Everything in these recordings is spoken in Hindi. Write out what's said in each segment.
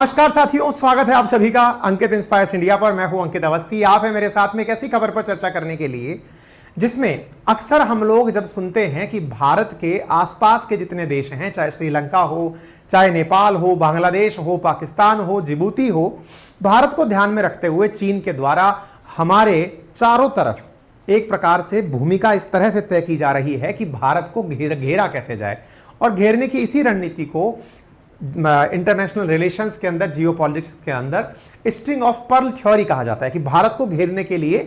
नमस्कार साथियों, स्वागत है आप सभी का अंकित इंस्पायर्स इंडिया पर। मैं हूं अंकित अवस्थी। आप है मेरे साथ में एक ऐसी खबर पर चर्चा करने के लिए जिसमें अक्सर हम लोग जब सुनते हैं कि भारत के आसपास के जितने देश हैं, चाहे श्रीलंका हो, चाहे नेपाल हो, बांग्लादेश हो, पाकिस्तान हो, जिबूती हो, भारत को ध्यान में रखते हुए चीन के द्वारा हमारे चारों तरफ एक प्रकार से भूमिका इस तरह से तय की जा रही है कि भारत को घेरा कैसे जाए। और घेरने की इसी रणनीति को इंटरनेशनल रिलेशंस के अंदर, जियोपॉलिटिक्स के अंदर स्ट्रिंग ऑफ पर्ल थ्योरी कहा जाता है कि भारत को घेरने के लिए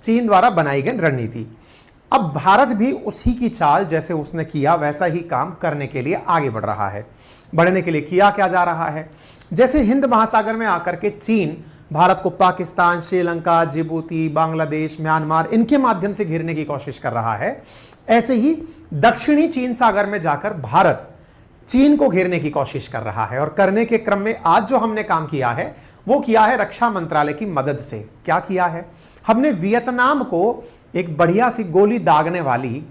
चीन द्वारा बनाई गई रणनीति। अब भारत भी उसी की चाल, जैसे उसने किया वैसा ही काम करने के लिए आगे बढ़ रहा है। बढ़ने के लिए किया क्या जा रहा है? जैसे हिंद महासागर में आकर के चीन भारत को पाकिस्तान, श्रीलंका, जिबूती, बांग्लादेश, म्यांमार, इनके माध्यम से घेरने की कोशिश कर रहा है, ऐसे ही दक्षिणी चीन सागर में जाकर भारत चीन को घेरने की कोशिश कर रहा है। और करने के क्रम में आज जो हमने काम किया है वो किया है रक्षा मंत्रालय की मदद से। क्या किया है? हमने वियतनाम को एक बढ़िया सी गोली दागने वाली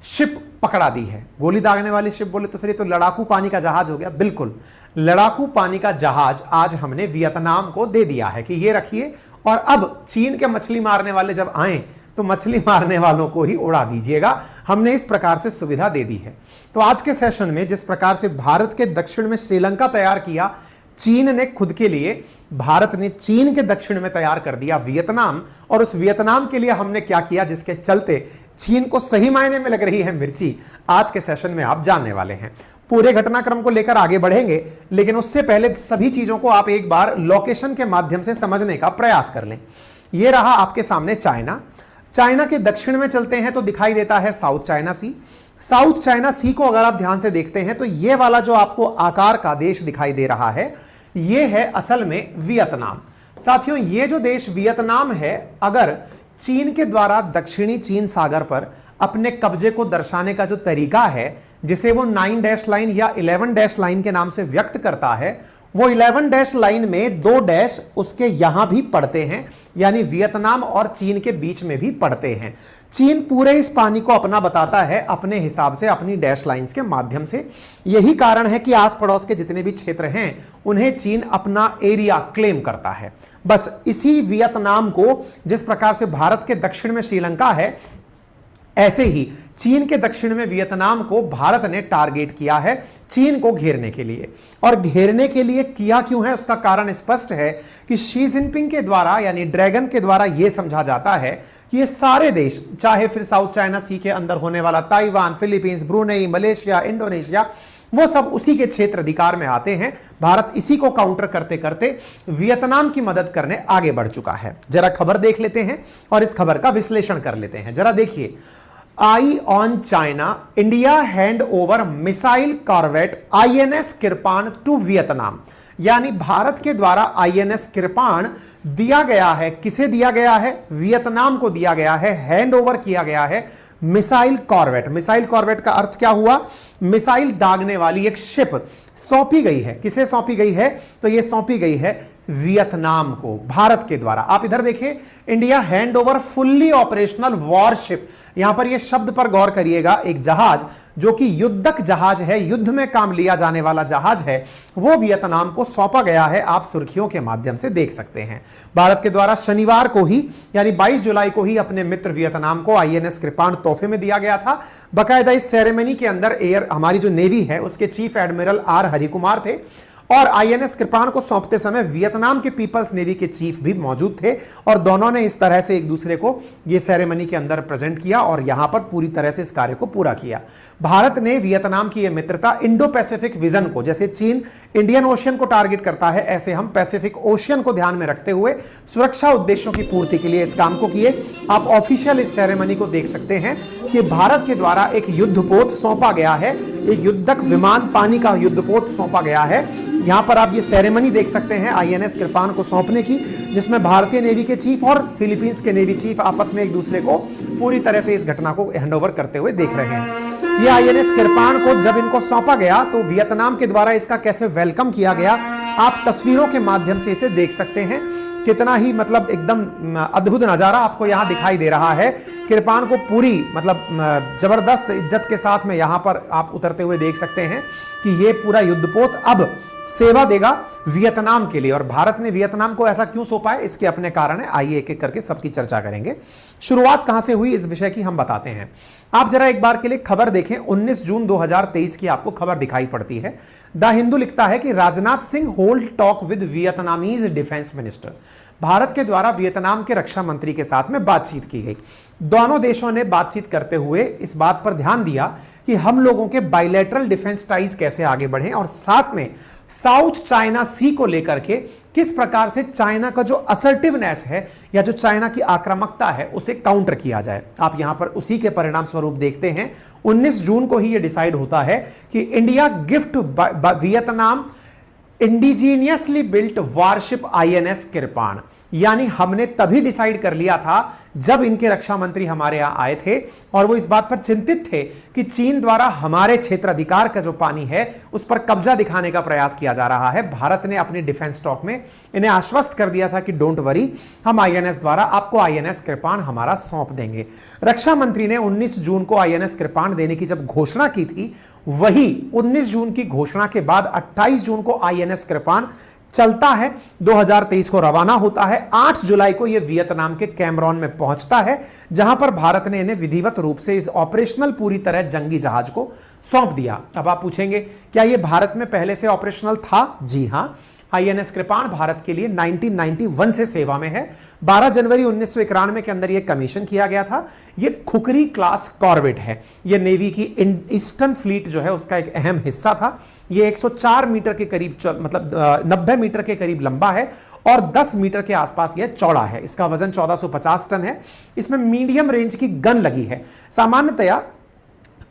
शिप पकड़ा दी है। गोली दागने वाली शिप बोले तो सही, तो लड़ाकू पानी का जहाज हो गया। बिल्कुल, लड़ाकू पानी का जहाज आज हमने वियतनाम को दे दिया है कि ये रखिए, और अब चीन के मछली मारने वाले जब आए तो मछली मारने वालों को ही उड़ा दीजिएगा। हमने इस प्रकार से सुविधा दे दी है। तो आज के सेशन में जिस प्रकार से भारत के दक्षिण में श्रीलंका तैयार किया चीन ने खुद के लिए, भारत ने चीन के दक्षिण में तैयार कर दिया वियतनाम, और उस वियतनाम के लिए हमने क्या किया जिसके चलते चीन को सही मायने में लग रही है मिर्ची, आज के सेशन में आप जानने वाले हैं। पूरे घटनाक्रम को लेकर आगे बढ़ेंगे, लेकिन उससे पहले सभी चीजों को आप एक बार लोकेशन के माध्यम से समझने का प्रयास कर लें। यह रहा आपके सामने चाइना। चाइना के दक्षिण में चलते हैं तो दिखाई देता है साउथ चाइना सी। साउथ चाइना सी को अगर आप ध्यान से देखते हैं तो यह वाला जो आपको आकार का देश दिखाई दे रहा है, यह है असल में वियतनाम। साथियों, यह जो देश वियतनाम है, अगर चीन के द्वारा दक्षिणी चीन सागर पर अपने कब्जे को दर्शाने का जो तरीका है, जिसे वो 9 डैश लाइन या 11 डैश लाइन के नाम से व्यक्त करता है, वो 11 डैश लाइन में 2 डैश उसके यहां भी पड़ते हैं, यानी वियतनाम और चीन के बीच में भी पड़ते हैं। चीन पूरे इस पानी को अपना बताता है अपने हिसाब से, अपनी डैश लाइंस के माध्यम से। यही कारण है कि आस पड़ोस के जितने भी क्षेत्र हैं उन्हें चीन अपना एरिया क्लेम करता है। बस इसी वियतनाम को, जिस प्रकार से भारत के दक्षिण में श्रीलंका है, ऐसे ही चीन के दक्षिण में वियतनाम को भारत ने टारगेट किया है चीन को घेरने के लिए। और घेरने के लिए किया क्यों है उसका कारण स्पष्ट है कि शी जिनपिंग के द्वारा, यानी ड्रैगन के द्वारा यह समझा जाता है कि ये सारे देश, चाहे फिर साउथ चाइना सी के अंदर होने वाला Taiwan, Philippines, Brunei, Malaysia, Indonesia, वो सब उसी के क्षेत्र अधिकार में आते हैं। भारत इसी को काउंटर करते करते वियतनाम की मदद करने आगे बढ़ चुका है। जरा खबर देख लेते हैं और इस खबर का विश्लेषण कर लेते हैं। जरा देखिए, eye on China, India hand over missile corvette INS Kirpan to Vietnam. यानी भारत के द्वारा आईएनएस किरपान दिया गया है। किसे दिया गया है? वियतनाम को दिया गया है, हैंड ओवर किया गया है मिसाइल कॉर्वेट। मिसाइल कॉर्वेट का अर्थ क्या हुआ? मिसाइल दागने वाली एक शिप सौंपी गई है। किसे सौंपी गई है? तो यह सौंपी गई है वियतनाम को, भारत के द्वारा। आप इधर देखिए, India hand over fully operational worship. यहां पर यह शब्द पर गौर करिएगा। एक जहाज जो कि युद्धक जहाज है, युद्ध में काम लिया जाने वाला जहाज है, वो वियतनाम को सौंपा गया है। आप सुर्खियों के माध्यम से देख सकते हैं। भारत के द्वारा शनिवार को ही, यानी 22 जुलाई को ही अपने मित्र वियतनाम को आईएनएस कृपाण तोहफे में दिया गया था। बकायदा इस सेरेमनी के अंदर हमारी जो नेवी है उसके चीफ एडमिरल आर हरिकुमार थे, और आईएनएस कृपाण को सौंपते समय वियतनाम के पीपल्स नेवी के चीफ भी मौजूद थे, और दोनों ने इस तरह से एक दूसरे को ये सेरेमनी के अंदर प्रेजेंट किया और यहां पर पूरी तरह से इस कार्य को पूरा किया। भारत ने वियतनाम की यह मित्रता, इंडो पैसिफिक विजन को, जैसे चीन इंडियन ओशियन को टारगेट करता है, ऐसे हम पैसिफिक ओशियन को ध्यान में रखते हुए सुरक्षा उद्देश्यों की पूर्ति के लिए इस काम को किए। आप ऑफिशियल इस सेरेमनी को देख सकते हैं कि भारत के द्वारा एक युद्धपोत सौंपा गया है, एक युद्धक विमान पानी का युद्धपोत सौंपा गया है। यहां पर आप ये सेरेमनी देख सकते हैं आईएनएस किरपान को सौंपने की, जिसमें भारतीय नेवी के चीफ और फिलीपींस के नेवी चीफ आपस में एक दूसरे को पूरी तरह से इस घटना को हैंडओवर करते हुए देख रहे हैं। ये आईएनएस किरपान को जब इनको सौंपा गया तो वियतनाम के द्वारा इसका कैसे वेलकम किया गया, आप तस्वीरों के माध्यम से इसे देख सकते हैं। कितना ही मतलब एकदम अद्भुत नजारा आपको यहां दिखाई दे रहा है। कृपाण को पूरी मतलब जबरदस्त इज्जत के साथ में यहां पर आप उतरते हुए देख सकते हैं कि ये पूरा युद्धपोत अब सेवा देगा वियतनाम के लिए। और भारत ने वियतनाम को ऐसा क्यों सौंपा है, इसके अपने कारण है। आइए एक एक करके सबकी चर्चा करेंगे। शुरुआत कहां से हुई इस विषय की हम बताते हैं। आप जरा एक बार के लिए खबर देखें, 19 जून 2023 की आपको खबर दिखाई पड़ती है। द हिंदू लिखता है कि Rajnath Singh hold talk with Vietnamese defence minister. Bharat के द्वारा वियतनाम के रक्षा मंत्री के साथ में बातचीत की गई। दोनों देशों ने बातचीत करते हुए इस बात पर ध्यान दिया कि हम लोगों के बायलैटरल डिफेंस टाइज कैसे आगे बढ़ें और साथ में साउथ चाइना सी को लेकर के किस प्रकार से चाइना का जो असर्टिवनेस है या जो चाइना की आक्रामकता है उसे काउंटर किया जाए। आप यहां पर उसी के परिणाम स्वरूप देखते हैं 19 जून को ही यह डिसाइड होता है कि India gift Vietnam indigenously built warship INS कृपाण। यानी हमने तभी डिसाइड कर लिया था जब इनके रक्षा मंत्री हमारे यहां आए थे और वो इस बात पर चिंतित थे कि चीन द्वारा हमारे क्षेत्राधिकार का जो पानी है उस पर कब्जा दिखाने का प्रयास किया जा रहा है। भारत ने अपने डिफेंस स्टॉक में इन्हें आश्वस्त कर दिया था कि डोंट वरी, हम आईएनएस द्वारा आपको आईएनएस कृपाण हमारा सौंप देंगे। रक्षा मंत्री ने 19 जून को आईएनएस कृपाण देने की जब घोषणा की थी, वही 19 जून की घोषणा के बाद 28 जून को आईएनएस कृपाण चलता है, 2023 को रवाना होता है। 8 जुलाई को यह वियतनाम के कैमरॉन में पहुंचता है, जहां पर भारत ने इन्हें विधिवत रूप से इस ऑपरेशनल पूरी तरह जंगी जहाज को सौंप दिया। अब आप पूछेंगे क्या यह भारत में पहले से ऑपरेशनल था? जी हां, आईएनएस कृपाण भारत के लिए 1991 से सेवा में है। 12 जनवरी 1991 के अंदर यह कमीशन किया गया था। यह खुकरी क्लास कॉर्वेट है। यह नेवी की ईस्टर्न फ्लीट जो है उसका एक अहम हिस्सा था। यह 104 मीटर के करीब मतलब 90 मीटर के करीब लंबा है और 10 मीटर के आसपास यह चौड़ा है। इसका वजन 1450 टन है। इसमें मीडियम रेंज की गन लगी है। सामान्यतया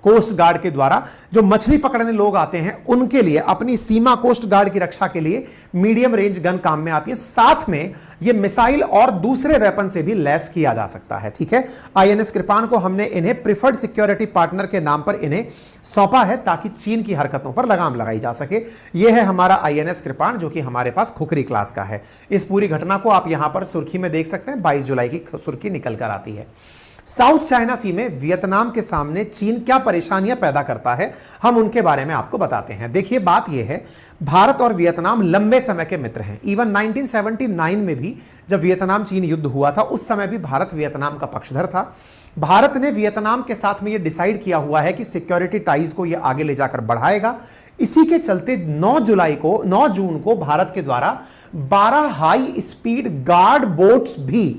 कोस्ट गार्ड के द्वारा जो मछली पकड़ने लोग आते हैं उनके लिए, अपनी सीमा कोस्ट गार्ड की रक्षा के लिए मीडियम रेंज गन काम में आती है। साथ में यह मिसाइल और दूसरे वेपन से भी लैस किया जा सकता है। ठीक है, आईएनएस कृपाण को हमने इन्हें प्रिफर्ड सिक्योरिटी पार्टनर के नाम पर इन्हें सौंपा है ताकि चीन की हरकतों पर लगाम लगाई जा सके। यह है हमारा आईएनएस कृपाण जो कि हमारे पास खुखरी क्लास का है। इस पूरी घटना को आप यहां पर सुर्खी में देख सकते हैं, 22 जुलाई की सुर्खी निकल कर आती है। साउथ चाइना सी में वियतनाम के सामने चीन क्या परेशानियां पैदा करता है, हम उनके बारे में आपको बताते हैं। देखिए बात यह है, भारत और वियतनाम लंबे समय के मित्र हैं। इवन 1979 में भी जब वियतनाम चीन युद्ध हुआ था उस समय भी भारत वियतनाम का पक्षधर था। भारत ने वियतनाम के साथ में यह डिसाइड किया हुआ है कि सिक्योरिटी टाइज को यह आगे ले जाकर बढ़ाएगा। इसी के चलते 9 जून को भारत के द्वारा 12 हाई स्पीड गार्ड बोट्स भी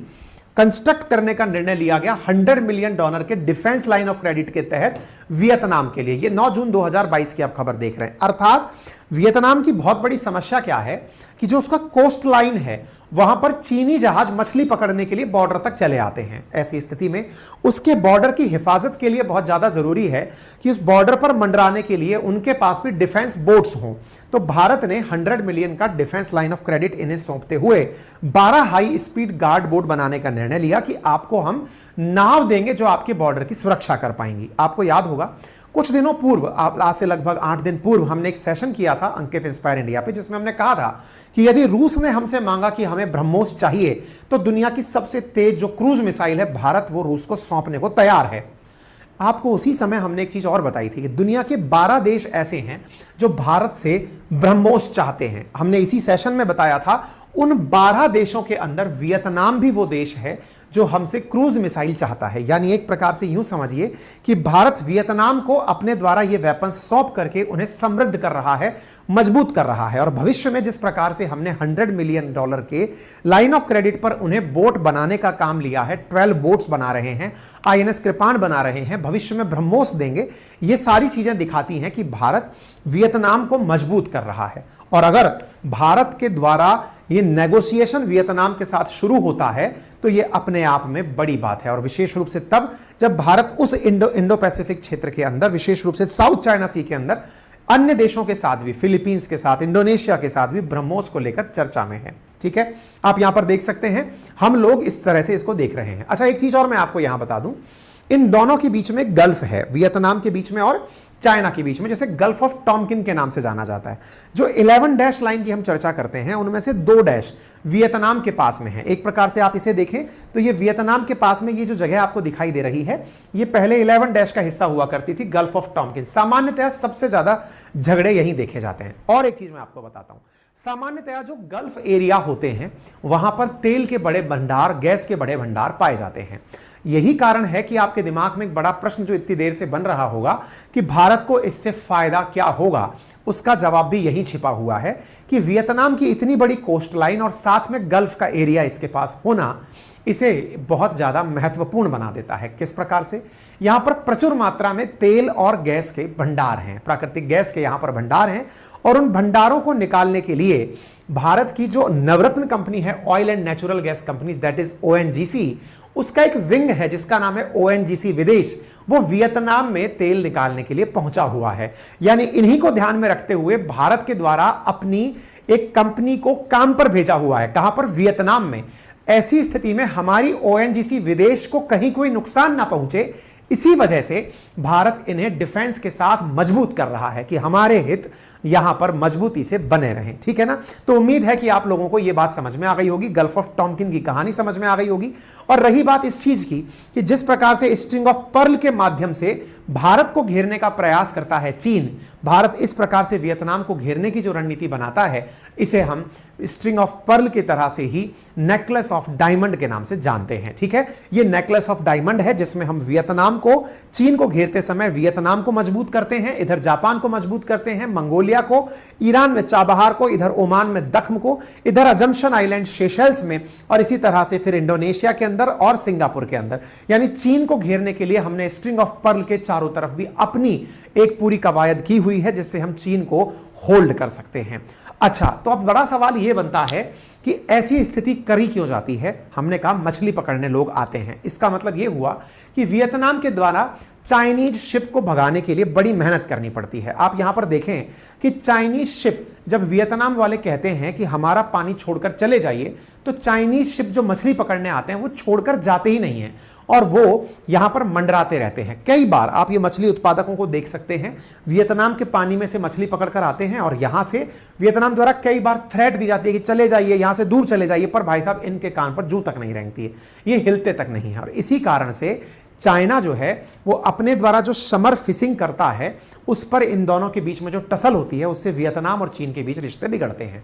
कंस्ट्रक्ट करने का निर्णय लिया गया $100 मिलियन के डिफेंस लाइन ऑफ क्रेडिट के तहत वियतनाम के लिए। ये 9 जून 2022 की आप खबर देख रहे हैं। अर्थात वियतनाम की बहुत बड़ी समस्या क्या है कि जो उसका कोस्ट लाइन है वहां पर चीनी जहाज मछली पकड़ने के लिए बॉर्डर तक चले आते हैं। ऐसी स्थिति में उसके बॉर्डर की हिफाजत के लिए बहुत ज्यादा जरूरी है कि उस बॉर्डर पर मंडराने के लिए उनके पास भी डिफेंस बोट्स हों। तो भारत ने 100 मिलियन का डिफेंस लाइन ऑफ क्रेडिट इन्हें सौंपते हुए 12 हाई स्पीड गार्ड बोट बनाने का निर्णय लिया कि आपको हम नाव देंगे जो आपके बॉर्डर की सुरक्षा कर पाएंगी। आपको याद होगा कुछ दिनों पूर्व, आज से लगभग 8 दिन पूर्व, हमने एक सेशन किया था अंकित इंस्पायर इंडिया पे, जिसमें हमने कहा था कि यदि रूस ने हमसे मांगा कि हमें ब्रह्मोस चाहिए तो दुनिया की सबसे तेज जो क्रूज मिसाइल है भारत वो रूस को सौंपने को तैयार है। आपको उसी समय हमने एक चीज और बताई थी कि दुनिया के 12 देश ऐसे हैं जो भारत से ब्रह्मोस चाहते हैं। हमने इसी सेशन में बताया था उन 12 देशों के अंदर वियतनाम भी वो देश है जो हमसे क्रूज मिसाइल चाहता है। यानी एक प्रकार से यूं समझिए कि भारत वियतनाम को अपने द्वारा ये वेपन सौंप करके उन्हें समृद्ध कर रहा है, मजबूत कर रहा है। और भविष्य में जिस प्रकार से हमने $100 मिलियन के लाइन ऑफ क्रेडिट पर उन्हें बोट बनाने का काम लिया है, 12 बोट्स बना रहे हैं, आईएनएस कृपाण बना रहे हैं, भविष्य में ब्रह्मोस देंगे, ये सारी चीजें दिखाती हैं कि भारत वियतनाम को मजबूत कर रहा है। और अगर भारत के द्वारा ये नेगोशिएशन वियतनाम के साथ शुरू होता है तो ये अपने आप में बड़ी बात है। और विशेष रूप से तब जब भारत उस इंडो पैसिफिक क्षेत्र के अंदर, विशेष रूप से साउथ चाइना सी के अंदर अन्य देशों के साथ भी, फिलीपींस के साथ, इंडोनेशिया के साथ भी ब्रह्मोस को लेकर चर्चा में है। ठीक है, आप यहां पर देख सकते हैं, हम लोग इस तरह से इसको देख रहे हैं। अच्छा, एक चीज और मैं आपको यहां बता दूं, इन दोनों के बीच में गल्फ है, वियतनाम के बीच में और चाइना के बीच में, जैसे गल्फ ऑफ टॉमकिन के नाम से जाना जाता है। जो 11 डैश लाइन की हम चर्चा करते हैं उनमें से 2 डैश वियतनाम के पास में है। एक प्रकार से आप इसे देखें तो ये वियतनाम के पास में ये जो जगह आपको दिखाई दे रही है ये पहले 11 डैश का हिस्सा हुआ करती थी, गल्फ ऑफ टॉमकिन। सामान्यतः सबसे ज्यादा झगड़े यहीं देखे जाते हैं। और एक चीज मैं आपको बताता हूं, सामान्यतया जो गल्फ एरिया होते हैं वहां पर तेल के बड़े भंडार, गैस के बड़े भंडार पाए जाते हैं। यही कारण है कि आपके दिमाग में एक बड़ा प्रश्न जो इतनी देर से बन रहा होगा कि भारत को इससे फायदा क्या होगा, उसका जवाब भी यही छिपा हुआ है कि वियतनाम की इतनी बड़ी कोस्ट लाइन और साथ में गल्फ का एरिया इसके पास होना इसे बहुत ज्यादा महत्वपूर्ण बना देता है। किस प्रकार से? यहां पर प्रचुर मात्रा में तेल और गैस के भंडार हैं, प्राकृतिक गैस के यहां पर भंडार हैं, और उन भंडारों को निकालने के लिए भारत की जो नवरत्न कंपनी है, oil and natural gas company, that is ONGC, उसका एक विंग है जिसका नाम है ओएनजीसी विदेश, वो वियतनाम में तेल निकालने के लिए पहुंचा हुआ है। यानी इन्हीं को ध्यान में रखते हुए भारत के द्वारा अपनी एक कंपनी को काम पर भेजा हुआ है। कहां पर? वियतनाम में। ऐसी स्थिति में हमारी ओएनजीसी विदेश को कहीं कोई नुकसान ना पहुंचे, इसी वजह से भारत इन्हें डिफेंस के साथ मजबूत कर रहा है कि हमारे हित यहां पर मजबूती से बने रहें। ठीक है ना? तो उम्मीद है कि आप लोगों को यह बात समझ में आ गई होगी, गल्फ ऑफ टॉमकिन की कहानी समझ में आ गई होगी। और रही बात इस चीज की कि जिस प्रकार से स्ट्रिंग ऑफ पर्ल के माध्यम से भारत को घेरने का प्रयास करता है चीन, भारत इस प्रकार से वियतनाम को घेरने की जो रणनीति बनाता है, इसे हम स्ट्रिंग ऑफ पर्ल की तरह से ही नेकलेस ऑफ डायमंड के नाम से जानते हैं। ठीक है? ये नेकलेस ऑफ डायमंड है जिसमें हम वियतनाम को, चीन को घेरते समय वियतनाम को मजबूत करते हैं, इधर जापान को मजबूत करते हैं, मंगोलिया को, ईरान में चाबहार को, इधर ओमान में दख्म को, इधर अजम्पशन आइलैंड सेशेल्स में, और इसी तरह से फिर इंडोनेशिया के अंदर और सिंगापुर के अंदर। यानी चीन को घेरने के लिए हमने स्ट्रिंग ऑफ पर्ल के चारों तरफ भी अपनी एक पूरी कवायद की हुई है जिससे हम चीन को होल्ड कर सकते हैं। अच्छा, तो अब बड़ा सवाल यह बनता है कि ऐसी स्थिति करी क्यों जाती है? हमने कहा मछली पकड़ने लोग आते हैं। इसका मतलब यह हुआ कि वियतनाम के द्वारा चाइनीज शिप को भगाने के लिए बड़ी मेहनत करनी पड़ती है। आप यहां पर देखें कि चाइनीज शिप, जब वियतनाम वाले कहते हैं कि हमारा पानी छोड़कर चले जाइए, तो चाइनीज शिप जो मछली पकड़ने आते हैं वो छोड़कर जाते ही नहीं हैं और वो यहां पर मंडराते रहते हैं। कई बार आप ये मछली उत्पादकों को देख सकते हैं, वियतनाम के पानी में से मछली पकड़कर आते हैं और यहां से वियतनाम द्वारा कई बार थ्रेट दी जाती है कि चले जाइए, यहां से दूर चले जाइए, पर भाई साहब इनके कान पर जू तक नहीं रेंगती है, ये हिलते तक नहीं है। और इसी कारण से चाइना जो है वो अपने द्वारा जो समर फिशिंग करता है उस पर इन दोनों के बीच में जो टसल होती है उससे वियतनाम और चीन के बीच रिश्ते बिगड़ते हैं।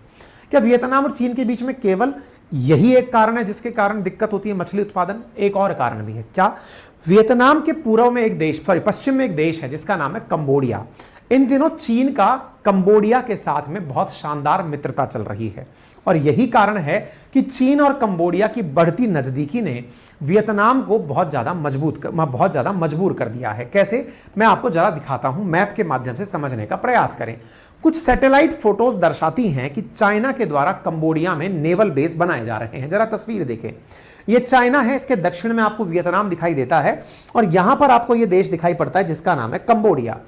क्या वियतनाम और चीन के बीच में केवल यही एक कारण है जिसके कारण दिक्कत होती है मछली उत्पादन? एक और कारण भी है। क्या? वियतनाम के पूर्व में एक देश, सॉरी पश्चिम में एक देश है जिसका नाम है कंबोडिया। इन दिनों चीन का कंबोडिया के साथ में बहुत शानदार मित्रता चल रही है और यही कारण है कि चीन और कंबोडिया की बढ़ती नजदीकी ने वियतनाम को बहुत ज्यादा मजबूर कर दिया है। कैसे? मैं आपको जरा दिखाता हूं, मैप के माध्यम से समझने का प्रयास करें। कुछ सैटेलाइट फोटोज दर्शाती हैं कि चाइना के द्वारा कंबोडिया में नेवल बेस बनाए जा रहे हैं। जरा तस्वीर देखें, ये चाइना है, इसके दक्षिण में आपको वियतनाम दिखाई देता है और यहां पर आपको यह देश दिखाई पड़ता है जिसका नाम है कंबोडिया।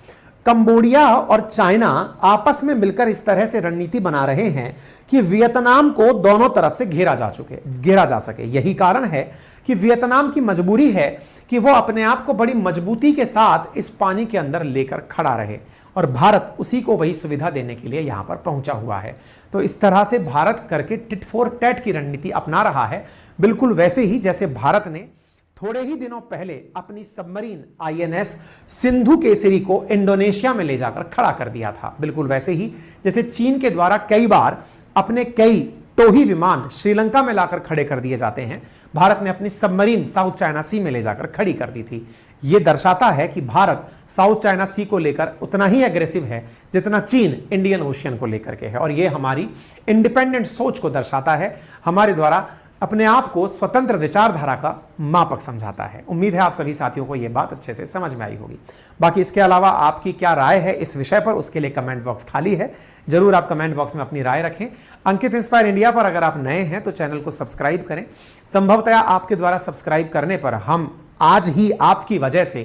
कंबोडिया और चाइना आपस में मिलकर इस तरह से रणनीति बना रहे हैं कि वियतनाम को दोनों तरफ से घेरा जा सके। यही कारण है कि वियतनाम की मजबूरी है कि वो अपने आप को बड़ी मजबूती के साथ इस पानी के अंदर लेकर खड़ा रहे और भारत उसी को वही सुविधा देने के लिए यहां पर पहुंचा हुआ है। तो इस तरह से भारत करके टिट फॉर टैट की रणनीति अपना रहा है, बिल्कुल वैसे ही जैसे भारत ने थोड़े ही दिनों पहले अपनी सबमरीन आईएनएस सिंधु केसरी को इंडोनेशिया में ले जाकर खड़ा कर दिया था। बिल्कुल वैसे ही जैसे चीन के द्वारा कई बार अपने कई टोही विमान श्रीलंका में लाकर खड़े कर दिए जाते हैं, भारत ने अपनी सबमरीन साउथ चाइना सी में ले जाकर खड़ी कर दी थी। यह दर्शाता है कि भारत साउथ चाइना सी को लेकर उतना ही एग्रेसिव है जितना चीन इंडियन ओशियन को लेकर के है और यह हमारी इंडिपेंडेंट सोच को दर्शाता है, हमारे द्वारा अपने आप को स्वतंत्र विचारधारा का मापक समझाता है। उम्मीद है आप सभी साथियों को यह बात अच्छे से समझ में आई होगी। बाकी इसके अलावा आपकी क्या राय है इस विषय पर, उसके लिए कमेंट बॉक्स खाली है, जरूर आप कमेंट बॉक्स में अपनी राय रखें। अंकित इंस्पायर इंडिया पर अगर आप नए हैं तो चैनल को सब्सक्राइब करें। संभवतः आपके द्वारा सब्सक्राइब करने पर हम आज ही आपकी वजह से